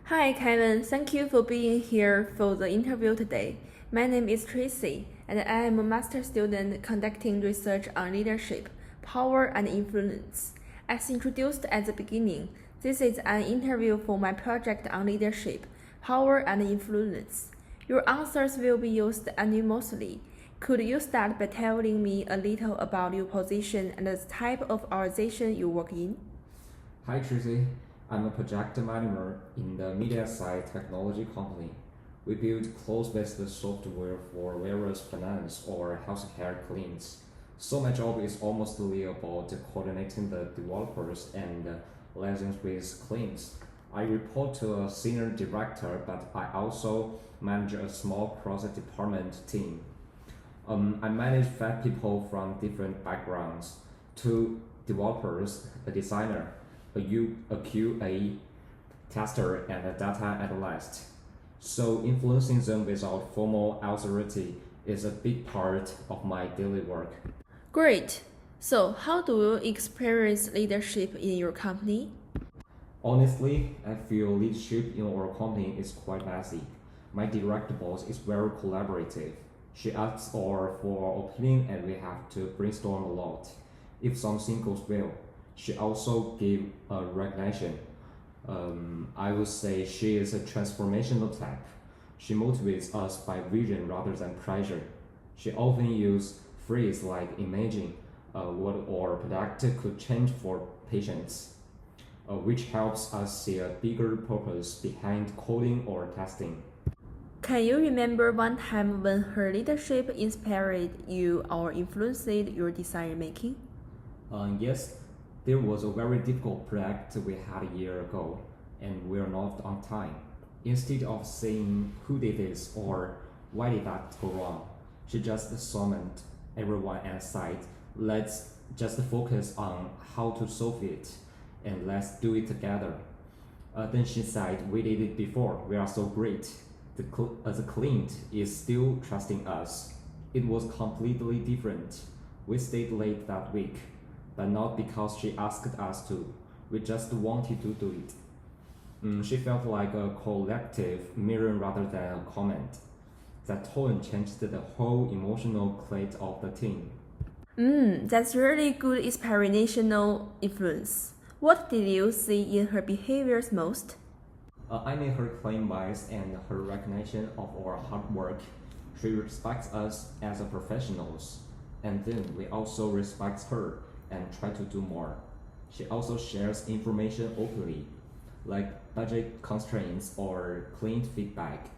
Hi, Kevin. Thank you for being here for the interview today. My name is Tracy, and I am a master student conducting research on leadership, power, and influence. As introduced at the beginning, this is an interview for my project on leadership, power, and influence. Your answers will be used anonymously. Could you start by telling me a little about your position and the type of organization you work in? Hi Tracy, I'm a project manager in the media side technology company. We build cloud-based software for various finance or healthcare clients. So my job is mostly about coordinating the developers and liaising with clients. I report to a senior director, but I also manage a small cross-department team. I manage 5 people from different backgrounds, 2 developers, a designer, a QA tester, and a data analyst. So influencing them without formal authority is a big part of my daily work. Great. So, how do you experience leadership in your company? Honestly, I feel leadership in our company is quite messy. My direct boss is very collaborative. She asks for our opinion and we have to brainstorm a lot. If something goes well, she also gives a recognition. I would say she is a transformational type. She motivates us by vision rather than pressure. She often uses phrases like imagine what our product could change for patients, which helps us see a bigger purpose behind coding or testing. Can you remember one time when her leadership inspired you or influenced your decision making? Yes, there was a very difficult project we had a year ago, and we're not on time. Instead of saying who did this or why did that go wrong, she just summoned everyone and said, let's just focus on how to solve it and let's do it together. Then she said, we did it before, we are so great. The client is still trusting us. It was completely different. We stayed late that week, but not because she asked us to. We just wanted to do it. She felt like a collective mirror rather than a comment. That tone changed the whole emotional climate of the team. That's really good inspirational influence. What did you see in her behaviors most? I need her claim bias and her recognition of our hard work. She respects us as a professionals, and then we also respect her and try to do more. She also shares information openly, like budget constraints or client feedback.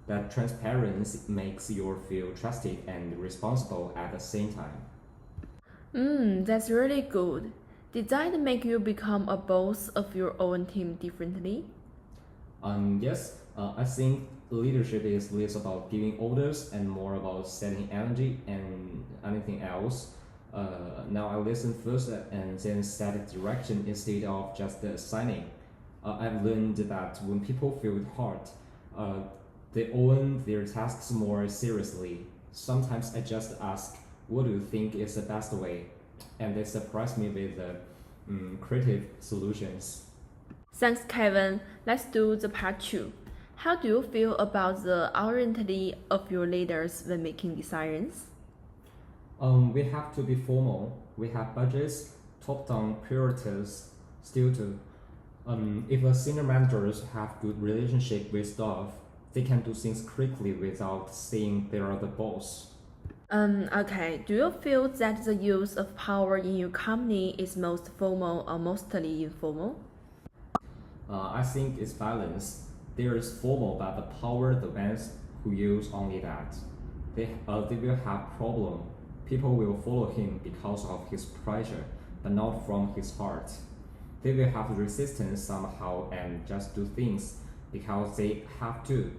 That transparency makes you feel trusted and responsible at the same time. That's really good. Did that make you become a boss of your own team differently? Yes, I think leadership is less about giving orders and more about setting energy and anything else. Now I listen first and then set direction instead of just assigning. I've learned that when people feel hard, uh, they own their tasks more seriously. Sometimes I just ask, what do you think is the best way? And they surprise me with creative solutions. Thanks, Kevin. Let's do the part two. How do you feel about the identity of your leaders when making decisions? We have to be formal. We have budgets, top-down priorities, still too. If a senior managers have good relationship with staff, they can do things quickly without saying they are the boss. Okay. Do you feel that the use of power in your company is most formal or mostly informal? I think it's balanced. There is formal, but the power the ones who use only that. They will have problem. People will follow him because of his pressure, but not from his heart. They will have resistance somehow and just do things because they have to.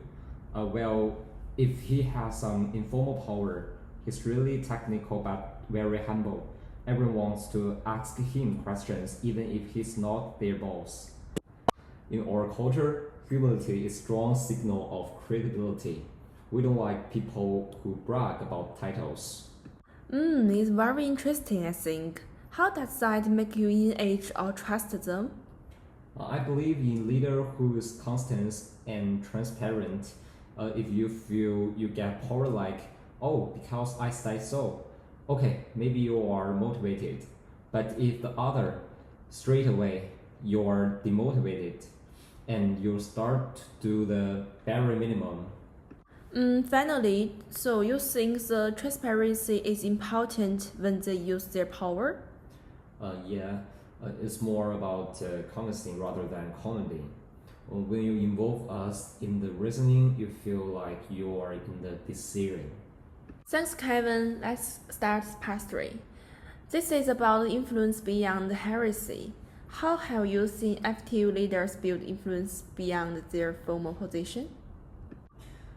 Well, if he has some informal power, he's really technical but very humble. Everyone wants to ask him questions even if he's not their boss. In our culture, humility is a strong signal of credibility. We don't like people who brag about titles. It's very interesting, I think. How does that make you engage or trust them? I believe in leader who is constant and transparent. If you feel you get power like, oh, because I say so, okay, maybe you are motivated. But if the other, straight away, you're demotivated and you start to do the bare minimum. Finally, so you think the transparency is important when they use their power? Yeah, it's more about convincing rather than commenting. When you involve us in the reasoning, you feel like you are in the decision. Thanks, Kevin. Let's start part 3. This is about influence beyond heresy. How have you seen active leaders build influence beyond their formal position?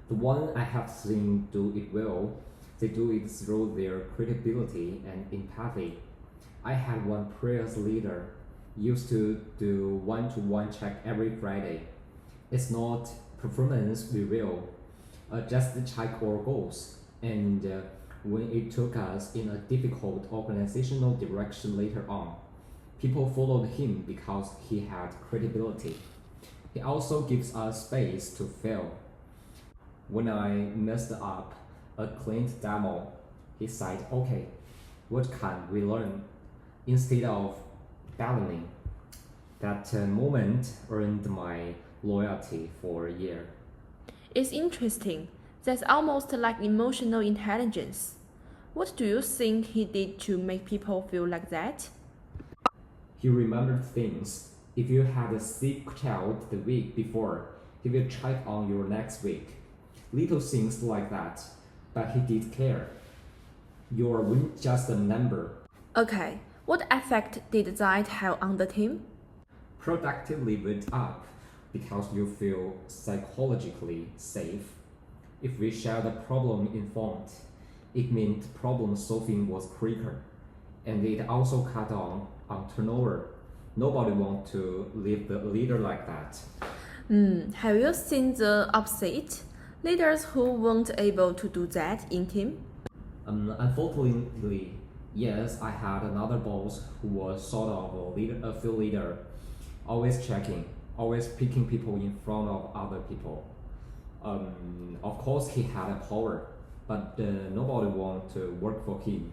The one I have seen do it well, they do it through their credibility and empathy. I had one previous leader used to do one-to-one check every Friday. It's not performance review, just check our goals. And when it took us in a difficult organizational direction later on, people followed him because he had credibility. He also gives us space to fail. When I messed up a client demo, he said, okay, what can we learn? Instead of battling. That moment earned my loyalty for a year. It's interesting. That's almost like emotional intelligence. What do you think he did to make people feel like that? He remembered things. If you had a sick child the week before, he will check on you next week. Little things like that, but he did care. You weren't just a number. Okay, what effect did that have on the team? Productively went up because you feel psychologically safe. If we share the problem informed, it meant problem solving was quicker, and it also cut down on turnover. Nobody wants to leave the leader like that. Have you seen the opposite? Leaders who weren't able to do that in team? Unfortunately, yes, I had another boss who was sort of a field leader, always checking, always picking people in front of other people. Of course, he had a power, but nobody wanted to work for him.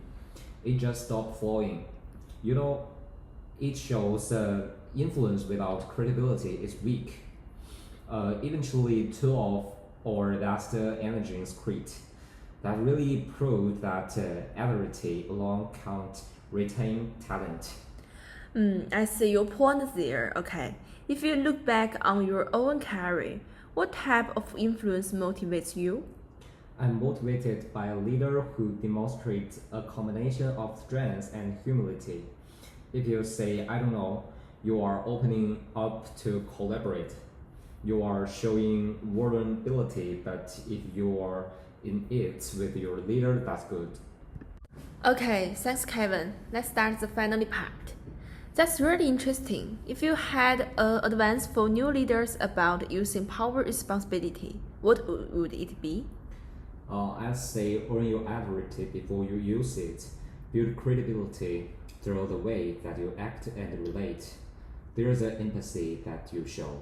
It just stopped flowing. You know, it shows influence without credibility is weak. Eventually, two of or that's the engines quit. That really proved that ability alone can't retain talent. I see your point there. Okay. If you look back on your own career, what type of influence motivates you? I'm motivated by a leader who demonstrates a combination of strength and humility. If you say, I don't know, you are opening up to collaborate. You are showing vulnerability, but if you are in it with your leader, that's good. Okay, thanks, Kevin. Let's start the final part. That's really interesting. If you had advice for new leaders about using power responsibility, what would it be? I'd say earn your authority before you use it. Build credibility through the way that you act and relate. There's an empathy that you show.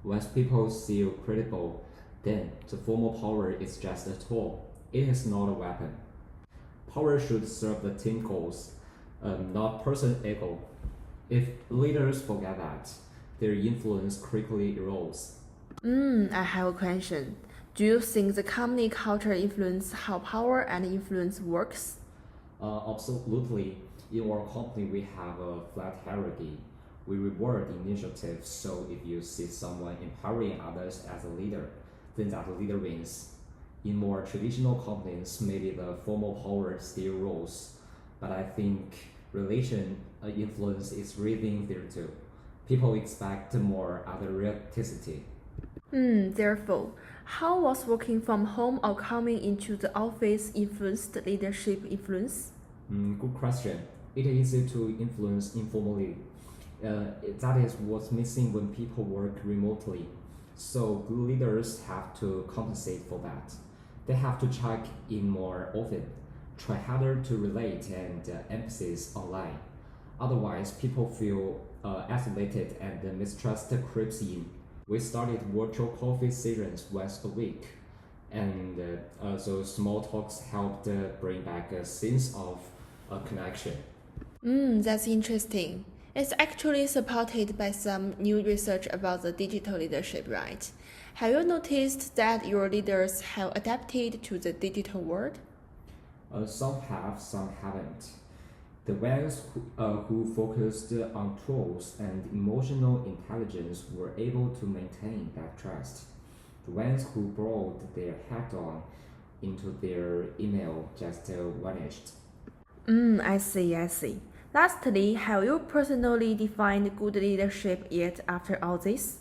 Once people see you credible, then the formal power is just a tool. It is not a weapon. Power should serve the team goals, not person ego. If leaders forget that, their influence quickly erodes. I have a question. Do you think the company culture influences how power and influence works? Absolutely. In our company, we have a flat hierarchy. We reward initiatives, so if you see someone empowering others as a leader, then that leader wins. In more traditional companies, maybe the formal power still rules, but I think relation influence is really there too. People expect more authenticity. Therefore, how was working from home or coming into the office influenced leadership influence? Good question. It is easy to influence informally. That is what's missing when people work remotely. So good leaders have to compensate for that. They have to check in more often, try harder to relate and emphasis online. Otherwise, people feel isolated and the mistrust creeps in. We started virtual coffee sessions once a week, and those small talks helped bring back a sense of connection. That's interesting. It's actually supported by some new research about the digital leadership, right? Have you noticed that your leaders have adapted to the digital world? Some have, some haven't. The ones who focused on tools and emotional intelligence were able to maintain that trust. The ones who brought their head on into their email just vanished. I see. Lastly, have you personally defined good leadership yet after all this?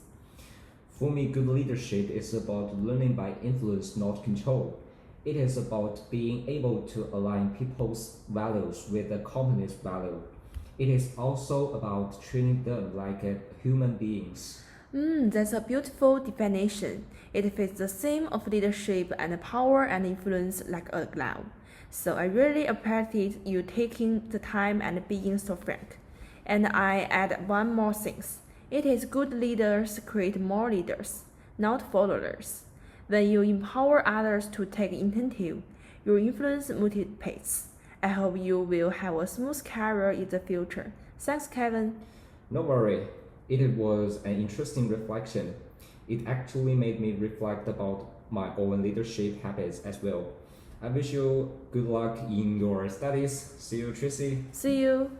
For me, good leadership is about learning by influence, not control. It is about being able to align people's values with the company's value. It is also about treating them like human beings. That's a beautiful definition. It fits the theme of leadership and power and influence like a glove. So I really appreciate you taking the time and being so frank. And I add one more thing. It is good leaders create more leaders, not followers. When you empower others to take initiative, your influence multiplies. I hope you will have a smooth career in the future. Thanks, Kevin. No worry, it was an interesting reflection. It actually made me reflect about my own leadership habits as well. I wish you good luck in your studies. See you, Tracy. See you.